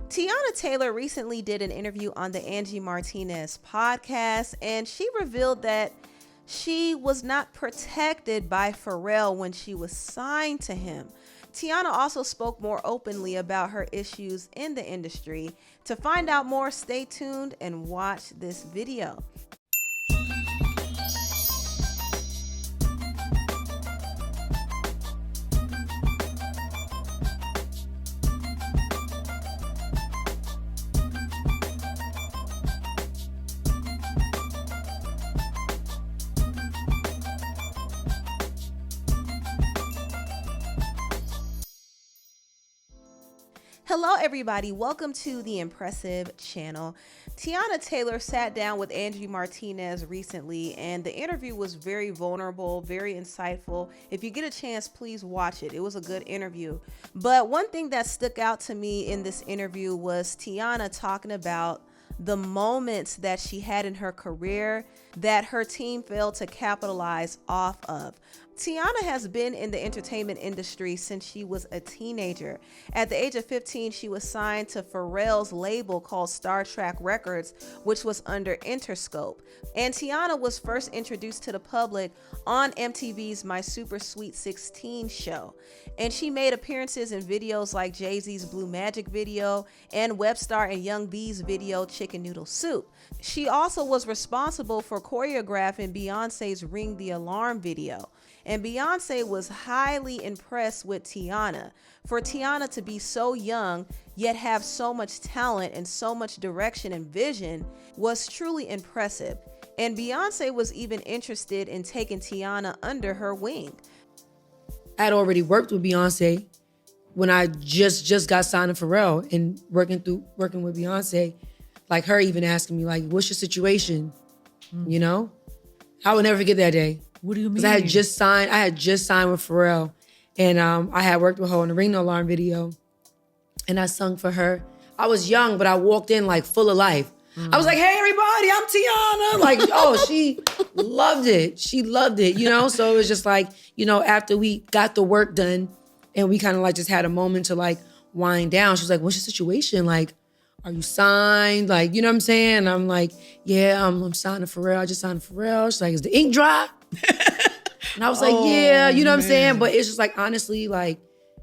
Teyana Taylor recently did an interview on the Angie Martinez podcast, and she revealed that she was not protected by Pharrell when she was signed to him. Teyana also spoke more openly about her issues in the industry. To find out more, stay tuned and watch this video. Hello everybody, welcome to the Empressive channel. Teyana Taylor sat down with Angie Martinez recently, and the interview was very vulnerable, very insightful. If you get a chance, please watch it. It was a good interview. But one thing that stuck out to me in this interview was Teyana talking about the moments that she had in her career that her team failed to capitalize off of. Teyana has been in the entertainment industry since she was a teenager. At the age of 15, she was signed to Pharrell's label called Star Trek Records, which was under Interscope. And Teyana was first introduced to the public on MTV's My Super Sweet 16 show. And she made appearances in videos like Jay-Z's Blue Magic video and Webstar and Young B's video Chicken Noodle Soup. She also was responsible for choreographing Beyonce's Ring the Alarm video. And Beyonce was highly impressed with Teyana. For Teyana to be so young, yet have so much talent and so much direction and vision was truly impressive. And Beyonce was even interested in taking Teyana under her wing. I had already worked with Beyonce when I just got signed to Pharrell, and working with Beyonce, like her even asking me like, what's your situation? You know? I will never forget that day. What do you mean? Because I had just signed with Pharrell, and I had worked with her on the Ring the Alarm video, and I sung for her. I was young, but I walked in like full of life. I was like, hey everybody, I'm Teyana. Like, oh, she loved it. She loved it, you know? So it was just like, you know, after we got the work done and we kind of like just had a moment to like wind down, she was like, what's your situation? Like, are you signed? Like, you know what I'm saying? And I'm like, yeah, I'm signed to Pharrell. I just signed to Pharrell. She's like, is the ink dry? And I was like, yeah, you know what I'm saying? But it's just like, honestly, like,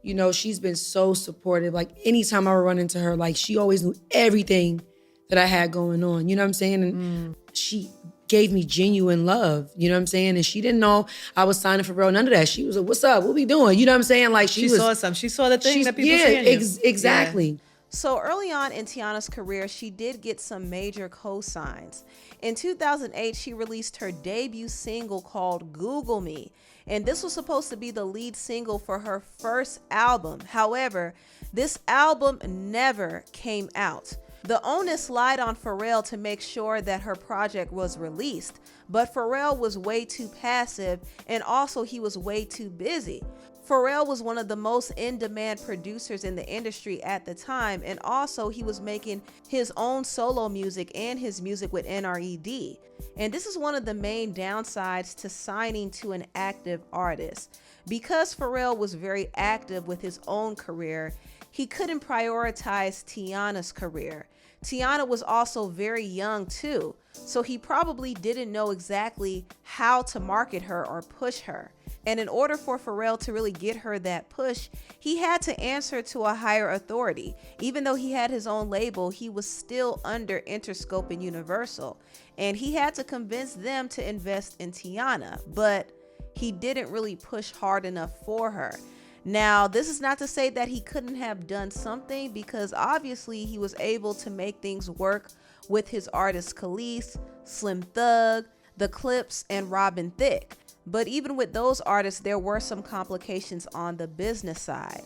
you know, she's been so supportive. Like anytime I would run into her, like she always knew everything that I had going on. You know what I'm saying? And she gave me genuine love. You know what I'm saying? And she didn't know I was signing for Pharrell, none of that. She was like, what's up? What we doing? You know what I'm saying? Like she saw something. She saw the thing that people see in you. Exactly. Yeah. So early on in Teyana's career, she did get some major co-signs. In 2008, she released her debut single called Google Me. And this was supposed to be the lead single for her first album. However, this album never came out. The onus lied on Pharrell to make sure that her project was released, but Pharrell was way too passive, and also he was way too busy. Pharrell was one of the most in-demand producers in the industry at the time, and also he was making his own solo music and his music with NRED. And this is one of the main downsides to signing to an active artist. Because Pharrell was very active with his own career, he couldn't prioritize Teyana's career. Teyana was also very young too, so he probably didn't know exactly how to market her or push her. And in order for Pharrell to really get her that push, he had to answer to a higher authority. Even though he had his own label, he was still under Interscope and Universal. And he had to convince them to invest in Teyana, but he didn't really push hard enough for her. Now, this is not to say that he couldn't have done something, because obviously he was able to make things work with his artists Khalees, Slim Thug, The Clips, and Robin Thicke. But even with those artists, there were some complications on the business side.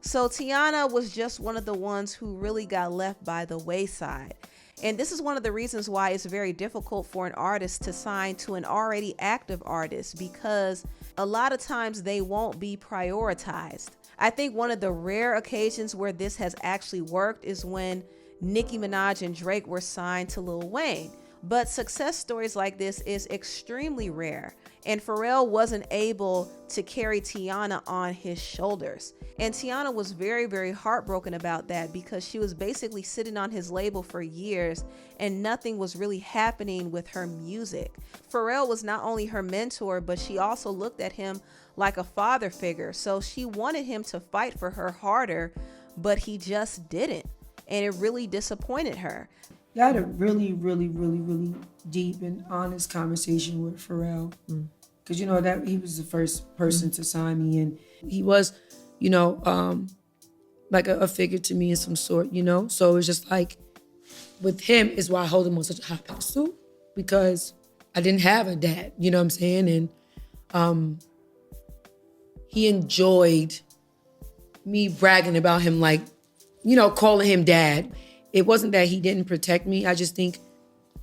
So Teyana was just one of the ones who really got left by the wayside. And this is one of the reasons why it's very difficult for an artist to sign to an already active artist, because a lot of times they won't be prioritized. I think one of the rare occasions where this has actually worked is when Nicki Minaj and Drake were signed to Lil Wayne. But success stories like this is extremely rare, and Pharrell wasn't able to carry Teyana on his shoulders. And Teyana was very, very heartbroken about that because she was basically sitting on his label for years and nothing was really happening with her music. Pharrell was not only her mentor, but she also looked at him like a father figure. So she wanted him to fight for her harder, but he just didn't. And it really disappointed her. I had a really, really, really, really deep and honest conversation with Pharrell. Because, that he was the first person to sign me. And he was, like a figure to me in some sort, So it's just like, with him is why I hold him on such a high pedestal. Because I didn't have a dad, you know what I'm saying? And he enjoyed me bragging about him, like, calling him dad. It wasn't that he didn't protect me. I just think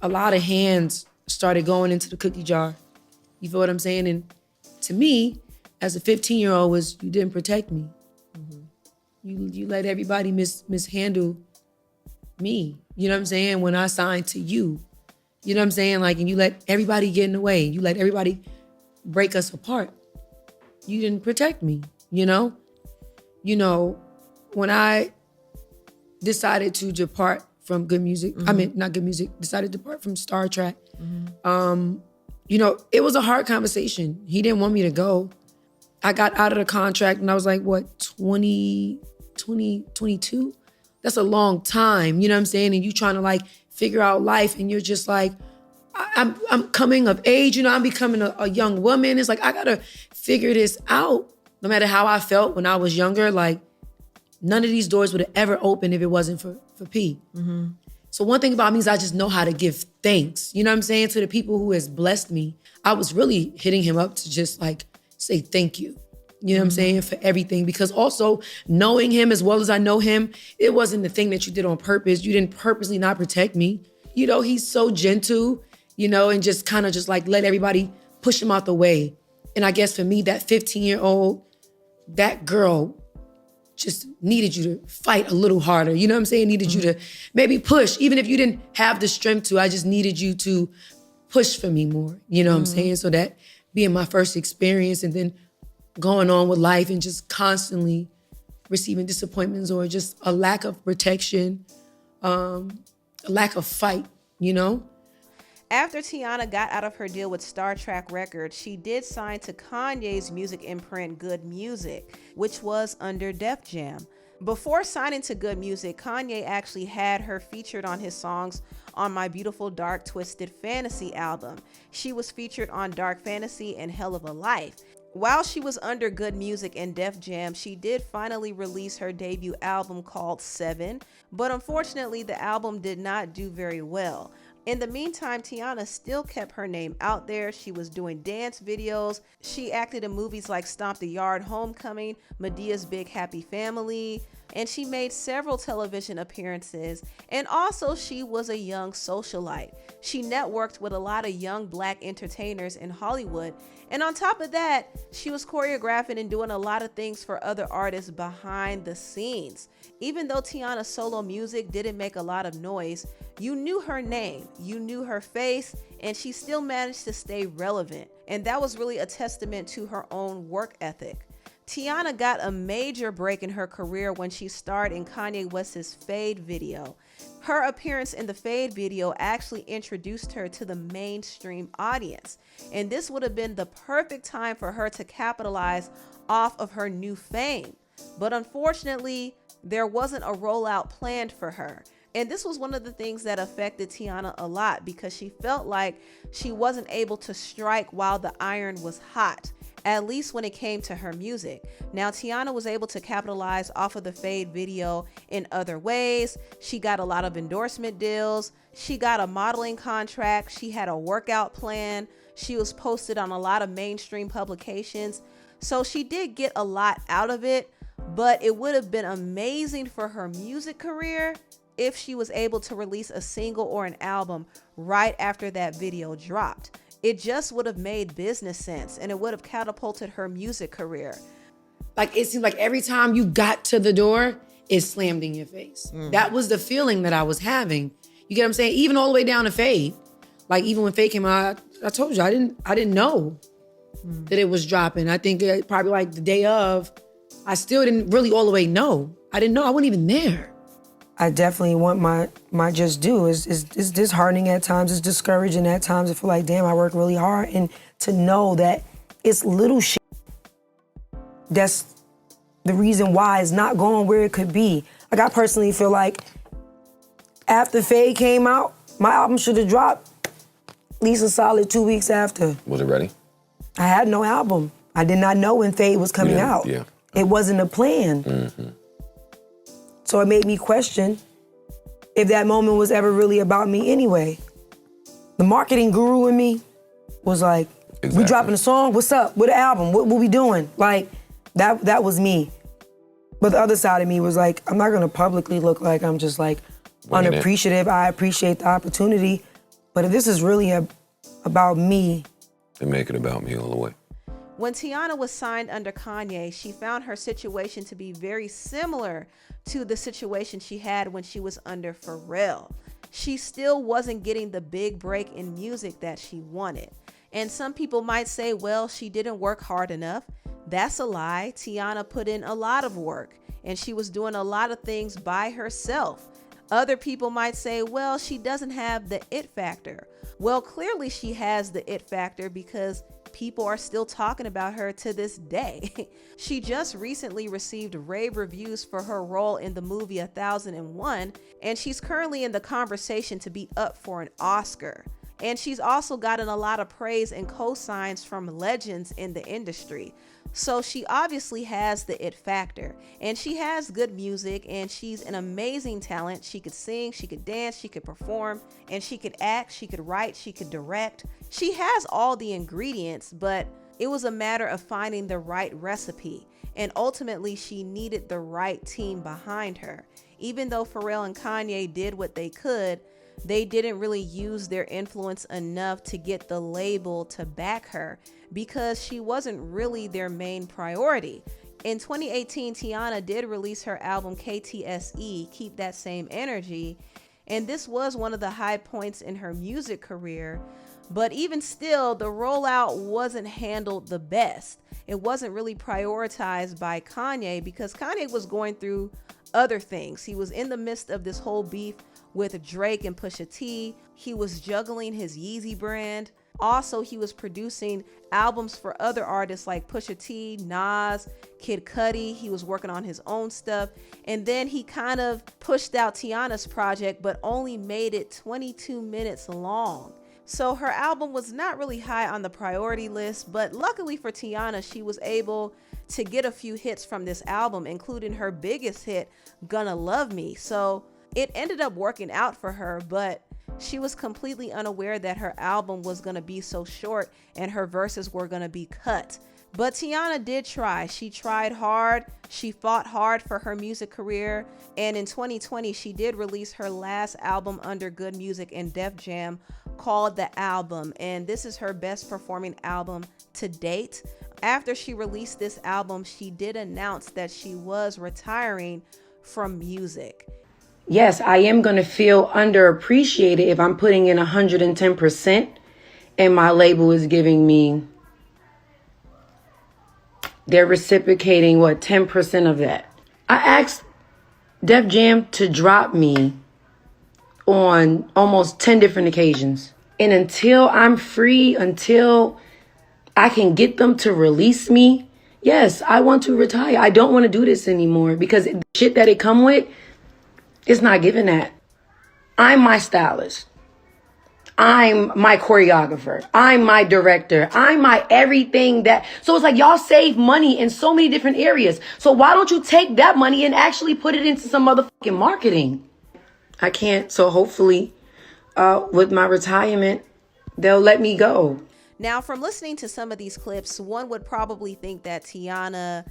a lot of hands started going into the cookie jar. You feel what I'm saying? And to me, as a 15-year-old, was you didn't protect me. You let everybody mishandle me. You know what I'm saying? When I signed to you. You know what I'm saying? Like, and you let everybody get in the way. You let everybody break us apart. You didn't protect me, when I decided to depart from good music, not good music, decided to depart from Star Trek, it was a hard conversation. He didn't want me to go. I got out of the contract and I was like, 22? That's a long time, you know what I'm saying? And you trying to like figure out life and you're just like, I'm coming of age, I'm becoming a young woman. It's like, I gotta figure this out. No matter how I felt when I was younger, like none of these doors would have ever opened if it wasn't for P. So one thing about me is I just know how to give thanks. You know what I'm saying? To the people who has blessed me. I was really hitting him up to just like say thank you. You know what I'm saying? For everything. Because also knowing him as well as I know him, it wasn't the thing that you did on purpose. You didn't purposely not protect me. He's so gentle, and just kind of just like let everybody push him out the way. And I guess for me, that 15-year-old, that girl just needed you to fight a little harder. You know what I'm saying? Needed you to maybe push. Even if you didn't have the strength to, I just needed you to push for me more. You know what I'm saying? So that being my first experience and then going on with life and just constantly receiving disappointments or just a lack of protection, a lack of fight, After Teyana got out of her deal with Star Trek Records, she did sign to Kanye's music imprint Good Music, which was under Def Jam. Before signing to Good Music, Kanye actually had her featured on his songs on My Beautiful Dark Twisted Fantasy album. She was featured on Dark Fantasy and Hell of a Life. While she was under Good Music and Def Jam, she did finally release her debut album called 7, but unfortunately the album did not do very well. In the meantime, Teyana still kept her name out there. She was doing dance videos. She acted in movies like Stomp the Yard, Homecoming, Medea's Big Happy Family, and she made several television appearances. And also, she was a young socialite. She networked with a lot of young Black entertainers in Hollywood. And on top of that, she was choreographing and doing a lot of things for other artists behind the scenes. Even though Teyana's solo music didn't make a lot of noise, you knew her name, you knew her face, and she still managed to stay relevant. And that was really a testament to her own work ethic. Teyana got a major break in her career when she starred in Kanye West's Fade video. Her appearance in the Fade video actually introduced her to the mainstream audience. And this would have been the perfect time for her to capitalize off of her new fame. But unfortunately, there wasn't a rollout planned for her. And this was one of the things that affected Teyana a lot because she felt like she wasn't able to strike while the iron was hot, at least when it came to her music. Now, Teyana was able to capitalize off of the Fade video in other ways. She got a lot of endorsement deals. She got a modeling contract. She had a workout plan. She was posted on a lot of mainstream publications. So she did get a lot out of it, but it would have been amazing for her music career if she was able to release a single or an album right after that video dropped. It just would have made business sense and it would have catapulted her music career. Like, it seemed like every time you got to the door, it slammed in your face. That was the feeling that I was having. You get what I'm saying? Even all the way down to Fade. Like even when Fate came out, I told you I didn't know that it was dropping. I think probably like the day of, I still didn't really all the way know. I didn't know. I wasn't even there. I definitely want my just due. It's disheartening at times. It's discouraging at times. I feel like, damn, I work really hard. And to know that it's little shit that's the reason why it's not going where it could be. Like, I personally feel like after Fade came out, my album should have dropped at least a solid 2 weeks after. Was it ready? I had no album. I did not know when Fade was coming out. Yeah. It wasn't a plan. Mm-hmm. So it made me question if that moment was ever really about me anyway. The marketing guru in me was like, we dropping a song? What's up? What album? What we doing? Like, that was me. But the other side of me was like, I'm not gonna publicly look like I'm just like unappreciative. I appreciate the opportunity. But if this is really about me. Then make it about me all the way. When Teyana was signed under Kanye, she found her situation to be very similar to the situation she had when she was under Pharrell. She still wasn't getting the big break in music that she wanted. And some people might say, well, she didn't work hard enough. That's a lie. Teyana put in a lot of work and she was doing a lot of things by herself. Other people might say, well, she doesn't have the it factor. Well, clearly she has the it factor because people are still talking about her to this day. She just recently received rave reviews for her role in the movie 1001, and she's currently in the conversation to be up for an Oscar. And she's also gotten a lot of praise and cosigns from legends in the industry. So she obviously has the it factor, and she has good music, and she's an amazing talent. She could sing, she could dance, she could perform, and she could act, she could write, she could direct. She has all the ingredients, but it was a matter of finding the right recipe. And ultimately, she needed the right team behind her. Even though Pharrell and Kanye did what they could, they didn't really use their influence enough to get the label to back her because she wasn't really their main priority. In 2018, Teyana did release her album KTSE, Keep That Same Energy, and this was one of the high points in her music career. But even still, the rollout wasn't handled the best. It wasn't really prioritized by Kanye because Kanye was going through other things. He was in the midst of this whole beef with Drake and Pusha T. He was juggling his Yeezy brand. Also, he was producing albums for other artists like Pusha T, Nas, Kid Cudi. He was working on his own stuff. And then he kind of pushed out Teyana's project, but only made it 22 minutes long. So her album was not really high on the priority list, but luckily for Teyana, she was able to get a few hits from this album, including her biggest hit, Gonna Love Me. So it ended up working out for her, but she was completely unaware that her album was going to be so short and her verses were going to be cut. But Teyana did try. She tried hard. She fought hard for her music career. And in 2020, she did release her last album under Good Music and Def Jam called The Album. And this is her best performing album to date. After she released this album, she did announce that she was retiring from music. Yes, I am going to feel underappreciated if I'm putting in 110% and my label is giving me, they're reciprocating, 10% of that. I asked Def Jam to drop me on almost 10 different occasions. And until I'm free, until I can get them to release me, yes, I want to retire. I don't want to do this anymore because the shit that it come with, it's not giving that. I'm my stylist. I'm my choreographer. I'm my director. I'm my everything that. So it's like y'all save money in so many different areas. So why don't you take that money and actually put it into some motherfucking marketing? I can't. So hopefully with my retirement, they'll let me go. Now, from listening to some of these clips, one would probably think that Teyana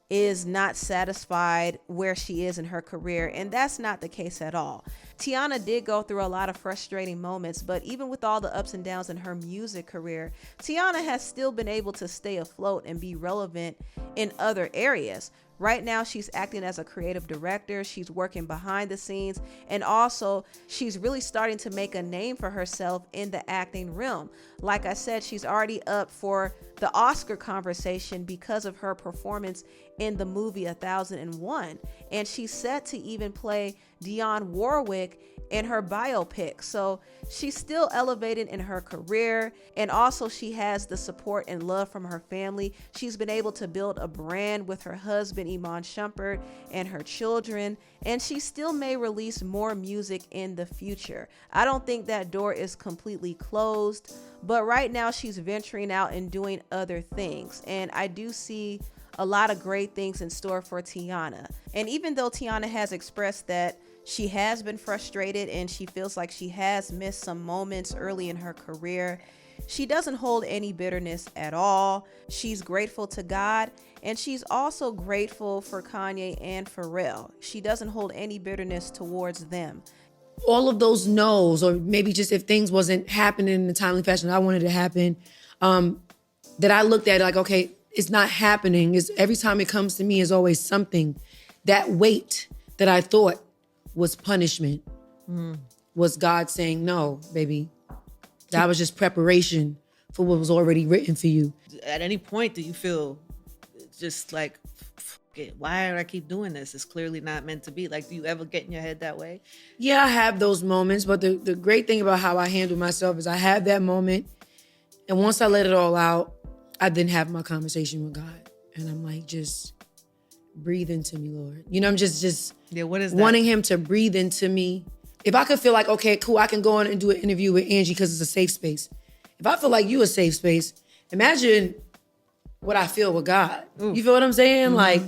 is not satisfied where she is in her career, and that's not the case at all. Teyana did go through a lot of frustrating moments, but even with all the ups and downs in her music career, Teyana has still been able to stay afloat and be relevant in other areas. Right now, she's acting as a creative director. She's working behind the scenes. And also, she's really starting to make a name for herself in the acting realm. Like I said, she's already up for the Oscar conversation because of her performance in the movie 1001. And she's set to even play Dionne Warwick in her biopic. So she's still elevating in her career, and also she has the support and love from her family. She's been able to build a brand with her husband Iman Shumpert and her children, and she still may release more music in the future. I don't think that door is completely closed, but right now she's venturing out and doing other things, and I do see a lot of great things in store for Teyana. And even though Teyana has expressed that she has been frustrated and she feels like she has missed some moments early in her career, she doesn't hold any bitterness at all. She's grateful to God, and she's also grateful for Kanye and Pharrell. She doesn't hold any bitterness towards them. All of those no's, or maybe just if things wasn't happening in the timely fashion I wanted to happen, that I looked at it like, okay, it's not happening. It's, every time it comes to me is always something. That weight that I thought was punishment was God saying, no, baby. That was just preparation for what was already written for you. At any point, do you feel just like, why do I keep doing this? It's clearly not meant to be. Like, do you ever get in your head that way? Yeah, I have those moments, but the great thing about how I handle myself is I have that moment, and once I let it all out, I then have my conversation with God. And I'm like, just breathe into me, Lord. You know, I'm just yeah, what is that? Wanting him to breathe into me. If I could feel like, okay, cool, I can go on and do an interview with Angie because it's a safe space. If I feel like you a safe space, imagine what I feel with God. Ooh. You feel what I'm saying? Mm-hmm. Like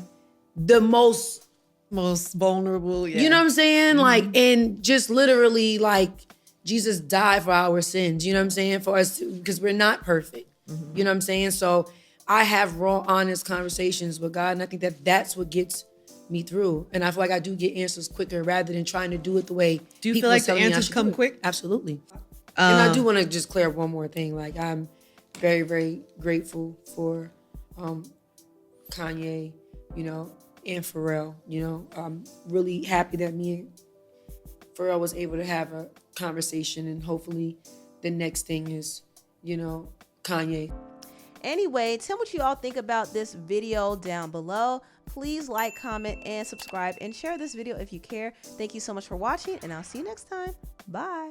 the most vulnerable, yeah. You know what I'm saying? Mm-hmm. Like, and just literally like Jesus died for our sins, you know what I'm saying? For us, because we're not perfect. Mm-hmm. You know what I'm saying? So I have raw, honest conversations with God, and I think that that's what gets me through. And I feel like I do get answers quicker rather than trying to do it the way. Do you feel like the answers come quick? Absolutely. And I do want to just clear up one more thing. Like, I'm very, very grateful for Kanye, you know, and Pharrell. You know, I'm really happy that me and Pharrell was able to have a conversation, and hopefully the next thing is, you know, Kanye. Anyway, tell me what you all think about this video down below. Please like, comment, and subscribe, and share this video if you care. Thank you so much for watching, and I'll see you next time. Bye.